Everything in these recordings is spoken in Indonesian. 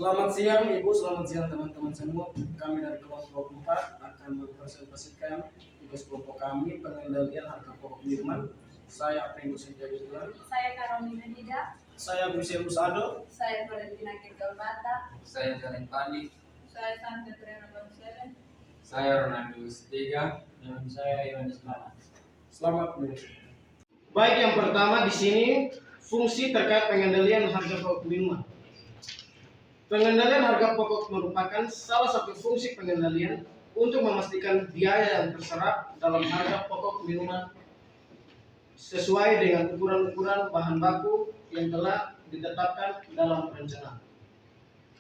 Selamat siang Ibu, selamat siang teman-teman semua. Kami dari kelompok 4 akan mempresentasikan tugas kelompok kami pengendalian harga pokok minuman. Saya April Sinjayulan. Saya Karolina Dida. Saya Brusiel Musado. Saya Valentina Kirgalbata. Saya Jalan Pandi. Saya Santa Terena Bonsele. Saya Ronaldo Setiga. Dan saya Yohanes Lana. Selamat dulu. Baik, yang pertama di sini fungsi terkait pengendalian harga pokok minuman. Pengendalian harga pokok merupakan salah satu fungsi pengendalian untuk memastikan biaya yang terserap dalam harga pokok minuman sesuai dengan ukuran-ukuran bahan baku yang telah ditetapkan dalam perencanaan.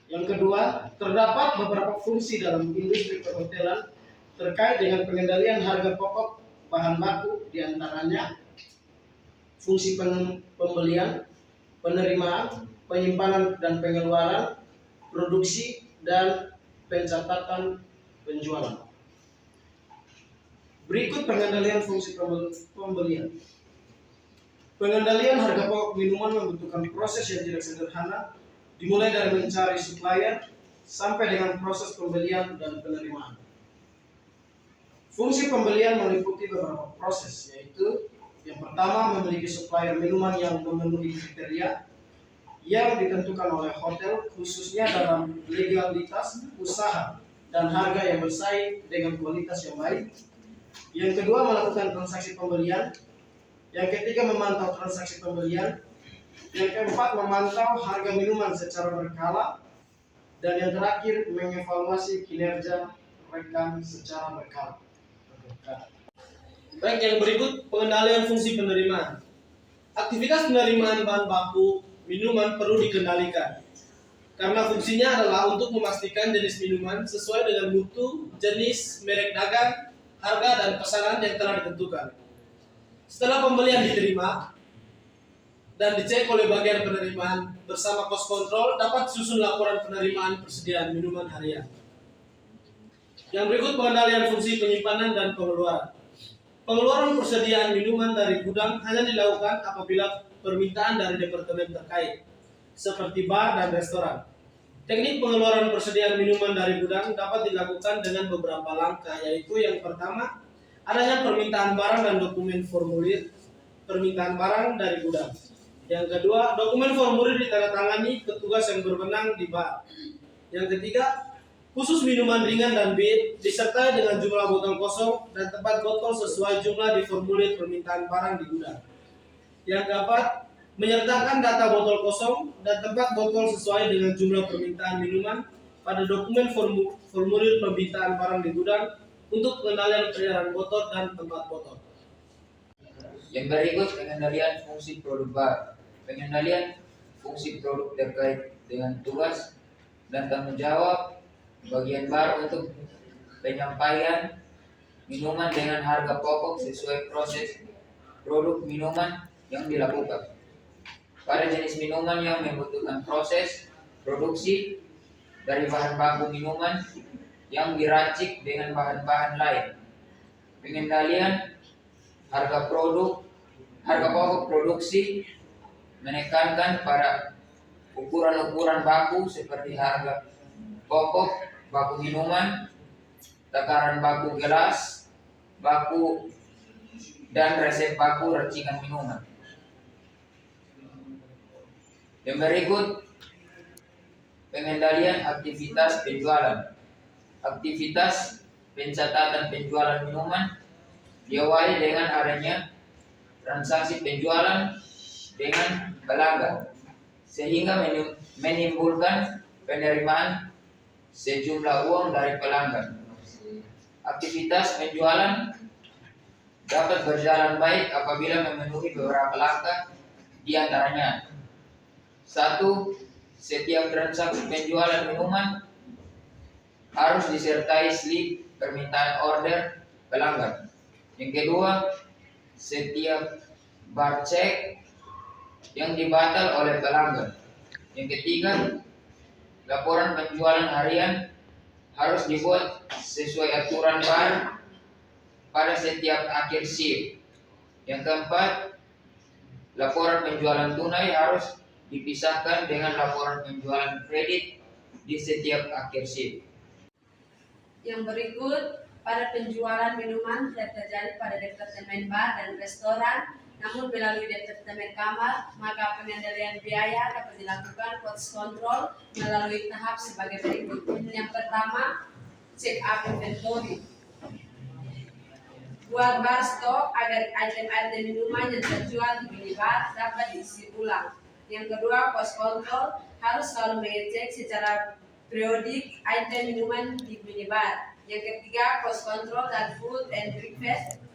Yang kedua, terdapat beberapa fungsi dalam industri perhotelan terkait dengan pengendalian harga pokok bahan baku, diantaranya fungsi pembelian, penerimaan, penyimpanan dan pengeluaran, produksi, dan pencatatan penjualan. Berikut pengendalian fungsi pembelian. Pengendalian harga pokok minuman membutuhkan proses yang tidak sederhana, dimulai dari mencari supplier sampai dengan proses pembelian dan penerimaan. Fungsi pembelian meliputi beberapa proses, yaitu yang pertama, memiliki supplier minuman yang memenuhi kriteria yang ditentukan oleh hotel, khususnya dalam legalitas usaha dan harga yang bersaing dengan kualitas yang baik. Yang kedua, melakukan transaksi pembelian. Yang ketiga, memantau transaksi pembelian. Yang keempat, memantau harga minuman secara berkala. Dan yang terakhir, mengevaluasi kinerja rekan secara berkala. Baik, yang berikut pengendalian fungsi penerimaan. Aktivitas penerimaan bahan baku minuman perlu dikendalikan karena fungsinya adalah untuk memastikan jenis minuman sesuai dengan mutu, jenis, merek dagang, harga, dan pesanan yang telah ditentukan. Setelah pembelian diterima dan dicek oleh bagian penerimaan bersama pos kontrol, dapat susun laporan penerimaan persediaan minuman harian. Yang berikut pengendalian fungsi penyimpanan dan pengeluaran. Pengeluaran persediaan minuman dari gudang hanya dilakukan apabila permintaan dari departemen terkait, seperti bar dan restoran. Teknik pengeluaran persediaan minuman dari gudang dapat dilakukan dengan beberapa langkah, yaitu yang pertama, adanya permintaan barang dan dokumen formulir permintaan barang dari gudang. Yang kedua, dokumen formulir ditandatangani petugas yang berwenang di bar. Yang ketiga, khusus minuman ringan dan bir disertai dengan jumlah botol kosong dan tempat botol sesuai jumlah di formulir permintaan barang di gudang. Yang keempat, menyertakan data botol kosong dan tempat botol sesuai dengan jumlah permintaan minuman pada dokumen formulir permintaan barang di gudang untuk pengendalian peredaran botol dan tempat botol. Yang berikut pengendalian fungsi produk bar. Pengendalian fungsi produk terkait dengan tugas dan tanggung jawab bagian bar untuk penyampaian minuman dengan harga pokok sesuai proses produk minuman yang dilakukan. Pada jenis minuman yang membutuhkan proses produksi dari bahan baku minuman yang diracik dengan bahan-bahan lain. Pengendalian harga pokok produksi menekankan pada ukuran-ukuran baku seperti harga pokok baku minuman, takaran baku gelas, baku dan resep baku racikan minuman. Yang berikut pengendalian aktivitas penjualan. Aktivitas pencatatan penjualan minuman diawali dengan adanya transaksi penjualan dengan pelanggan sehingga menimbulkan penerimaan sejumlah uang dari pelanggan. Aktivitas penjualan dapat berjalan baik apabila memenuhi beberapa langkah, di antaranya: 1. Setiap transaksi penjualan minuman harus disertai slip permintaan order pelanggan. Yang kedua, setiap bar cek yang dibatal oleh pelanggan. Yang ketiga, laporan penjualan harian harus dibuat sesuai aturan bar pada setiap akhir shift. Yang keempat, laporan penjualan tunai harus dipisahkan dengan laporan penjualan kredit di setiap akhir shift. Yang berikut, pada penjualan minuman tidak terjadi pada departemen bar dan restoran, namun melalui departemen kamar, maka pengendalian biaya dapat dilakukan cost control melalui tahap sebagai berikut. Yang pertama, check up inventory. Buat bar stok agar item-item minuman yang terjual di minibar dapat diisi ulang. Yang kedua, cost control harus selalu mengecek secara periodik item minuman di minibar. Yang ketiga, cost control dan food and breakfast.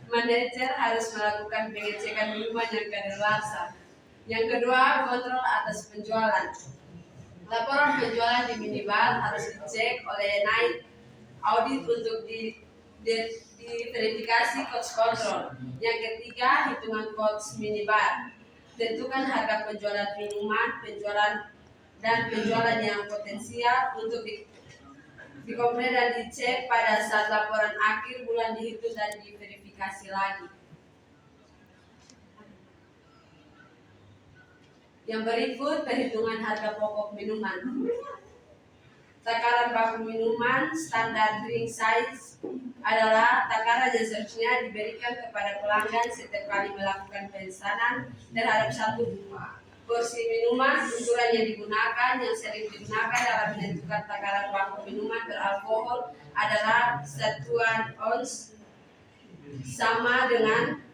Manajer harus melakukan pengecekan minuman yang kadaluarsa. Yang kedua, kontrol atas penjualan. Laporan penjualan di minibar harus dicek oleh night audit untuk diverifikasi cost control. Yang ketiga, hitungan cost minibar. Tentukan harga penjualan minuman, penjualan yang potensial untuk dikompres dan dicek pada saat laporan akhir bulan dihitung dan diverifikasi lagi. Yang berikut perhitungan harga pokok minuman. Takaran baku minuman standar drink size adalah takaran yang seharusnya diberikan kepada pelanggan setiap kali melakukan pesanan terhadap satu porsi minuman. Ukuran yang digunakan yang sering digunakan dalam menentukan takaran baku minuman beralkohol adalah satuan ons sama dengan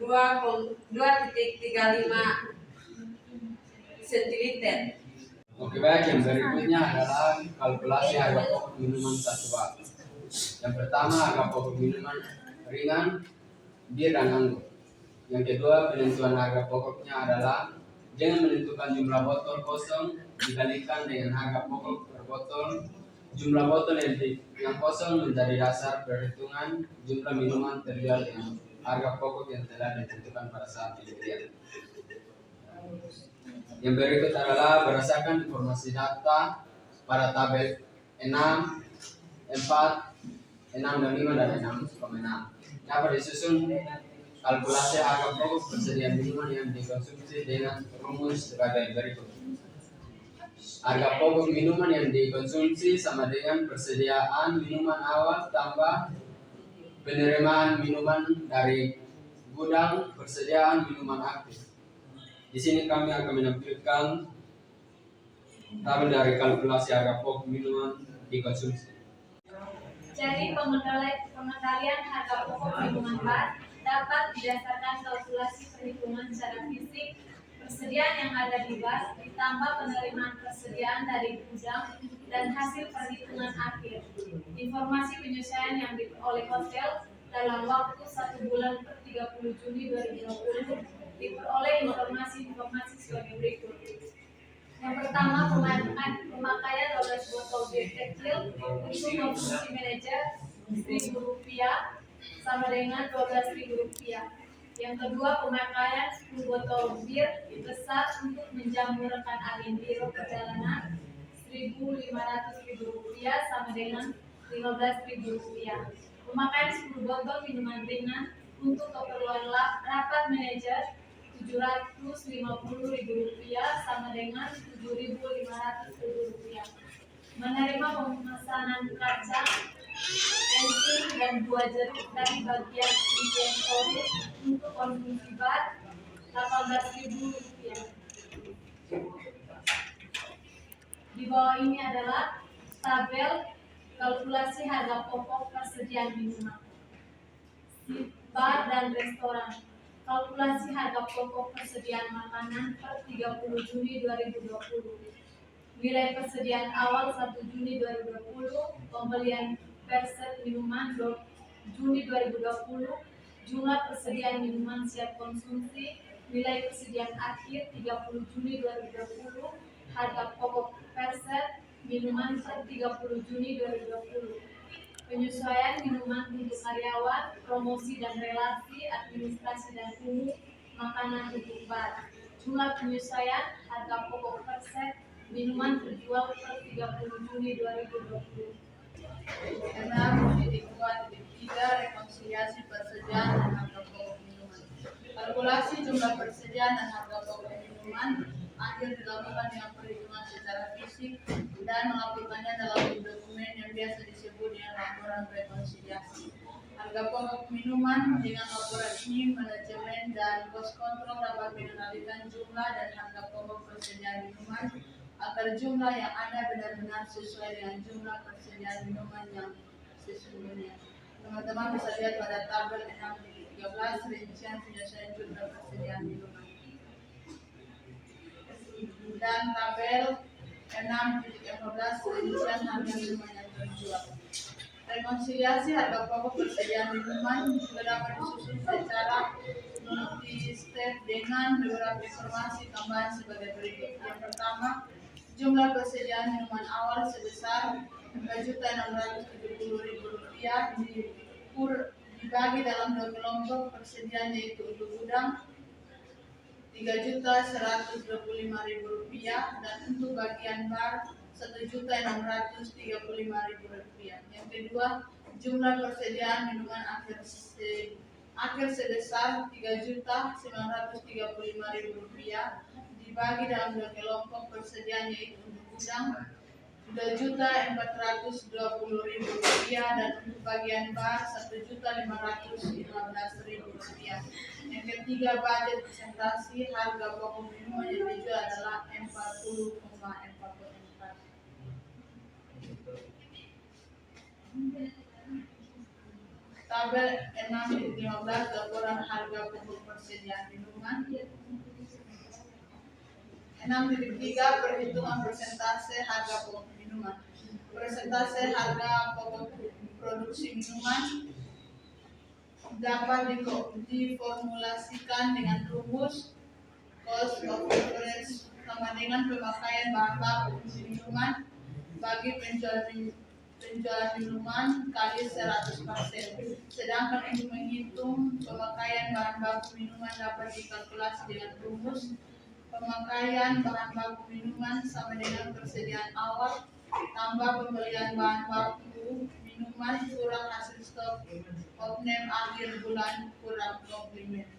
2,35 centiliter. Oke baik, yang berikutnya adalah kalkulasi harga pokok minuman satu bak. Yang pertama, harga pokok minuman ringan, bir dan anggur. Yang kedua, penentuan harga pokoknya adalah dengan menentukan jumlah botol kosong dikalikan dengan harga pokok per botol. Jumlah botol yang kosong menjadi dasar perhitungan jumlah minuman terjual dengan harga pokok yang telah ditentukan pada saat pembelian. Yang berikut adalah berdasarkan informasi data pada tabel 6, 4, 6 dan 5 dan 6,6. Dapat disusun kalkulasi harga pokok persediaan minuman yang dikonsumsi dengan rumus sebagai berikut. Harga pokok minuman yang dikonsumsi sama dengan persediaan minuman awal tambah penerimaan minuman dari gudang persediaan minuman aktif. Di sini kami akan menampilkan tabel dari kalkulasi harga pokok minuman dikonsumsi. Jadi pengendalian harga pokok minuman bar dapat didasarkan kalkulasi perhitungan secara fisik persediaan yang ada di bar ditambah penerimaan persediaan dari gudang dan hasil perhitungan akhir. Informasi penyesuaian yang diperoleh hotel dalam waktu 1 bulan per 30 Juni 2020 diperoleh informasi sebagai berikut. Yang pertama, pemakaian 12 botol bir kecil untuk konsumsi manajer Rp1.000 sama dengan Rp12.000. Yang kedua, pemakaian 10 botol bir besar untuk menjamu rekan angin biro perjalanan Rp1.500 sama dengan Rp15.000. Pemakaian 10 botol minuman ringan untuk keperluan rapat manajer Rp750.000 sama dengan Rp7.500. Menerima pemesanan kacang, enzim dan 2 jeruk dari bagian inventory untuk konsumsi bar Rp18.000. Di bawah ini adalah tabel kalkulasi harga pokok persediaan minuman bar dan restoran. Kalkulasi harga pokok persediaan makanan per 30 Juni 2020. Nilai persediaan awal 1 Juni 2020, pembelian per set minuman Juni 2020, jumlah persediaan minuman siap konsumsi, nilai persediaan akhir 30 Juni 2020, harga pokok per set minuman per 30 Juni 2020. Penyesuaian minuman untuk karyawan, promosi dan relasi, administrasi dan umum, makanan untuk bar. Jumlah penyesuaian harga pokok per set minuman terjual per 30 Juni 2020. 6.2.3 rekonsiliasi persediaan dan harga pokok minuman. Kalkulasi jumlah persediaan dan harga pokok minuman akhir dilakukan dengan perhitungan secara fisik dan melakukannya dalam dokumen yang biasa disebut dengan laporan rekonsiliasi. Harga pokok minuman dengan laporan ini, manajemen dan pos kontrol dapat mengendalikan jumlah dan harga pokok persediaan minuman agar jumlah yang ada benar-benar sesuai dengan jumlah persediaan minuman yang sesungguhnya. Teman-teman bisa lihat pada tabel 6.13 rincian penyelesaian jumlah persediaan minuman dan tabel 6.15 rincian harga minuman yang terjual. Rekonsiliasi harga pokok persediaan minuman juga dapat disusun secara multi-step dengan beberapa informasi tambahan sebagai berikut. Yang pertama, jumlah persediaan minuman awal sebesar Rp4.670.000 dibagi dalam dua kelompok persediaan, yaitu untuk gudang Rp3.125.000 dan untuk bagian bar Rp1.635.000. Yang kedua, jumlah persediaan minuman akhir sebesar Rp3.935.000 dibagi dalam dua kelompok persediaan, yaitu untuk gudang Rp2.420.000 dan untuk bagian bar Rp1.515.000. Yang ketiga, budget presentasi harga pokok minuman yang dijual adalah Rp40,44. Tabel 6.15 laporan harga pokok persediaan minuman. 6.3 perhitungan persentase harga pokok minuman. Persentase harga pokok produksi minuman dapat diformulasikan dengan rumus cost of average sama dengan pemakaian bahan baku minuman bagi penjualan minuman kali 100%. Sedangkan untuk menghitung pemakaian bahan baku minuman dapat dikalkulasi dengan rumus pemakaian bahan baku minuman sama dengan persediaan awal tambah pembelian bahan baku minuman kurang hasil stok opname akhir bulan kurang komplimen.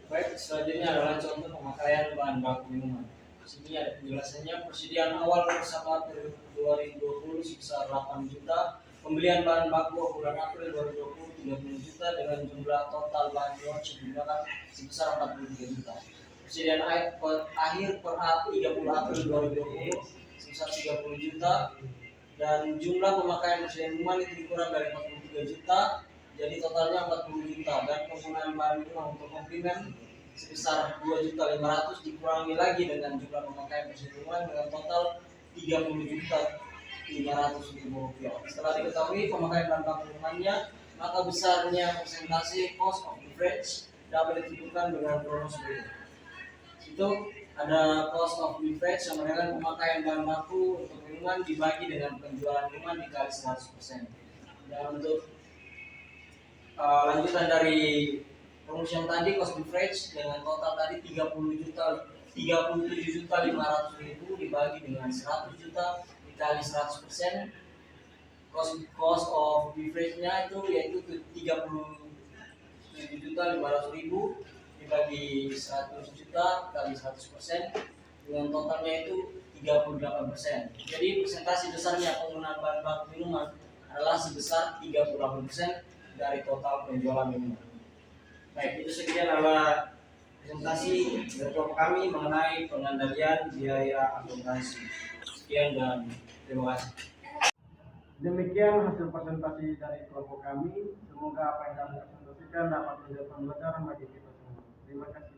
Baik, selanjutnya adalah contoh pemakaian bahan baku minuman. Sini ada penjelasannya. Persediaan awal per 1 April 2020 sebesar 8 juta. Pembelian bahan baku bulan April 2020 30 juta dengan jumlah total bahan yang digunakan sebesar 43 juta. Persediaan akhir per 30 April 2020 sebesar 30 juta dan jumlah pemakaian persediaan minuman itu dikurang dari 43 juta jadi totalnya 40 juta dan penggunaan bahan minuman untuk komplimen sebesar 2.500.000 dikurangi lagi dengan jumlah pemakaian persediaan minuman dengan total 30.500.000 rupiah. Setelah diketahui pemakaian bahan baku minumannya, maka besarnya persentase cost of beverage dapat ditentukan dengan rumus berikut. Itu ada cost of beverage sama dengan pemakaian bahan baku untuk minuman dibagi dengan penjualan minuman dikali 100%. Dan untuk lanjutan dari rumus yang tadi, cost beverage dengan total tadi 37.500.000 dibagi dengan 100 juta dikali 100%. Cost of beverage-nya itu yaitu 37.500.000 dibagi 100 juta kali 100% dengan totalnya itu 38%. Jadi persentase besarnya penggunaan bahan baku minuman adalah sebesar 38% dari total penjualan minuman. Baik, itu sekian adalah presentasi dari kelompok kami mengenai pengendalian biaya akuntansi. Sekian dan terima kasih. Demikian hasil presentasi dari kelompok kami. Semoga apa yang kami presentasikan dapat menjadi pembelajaran bagi kita semua. Terima kasih.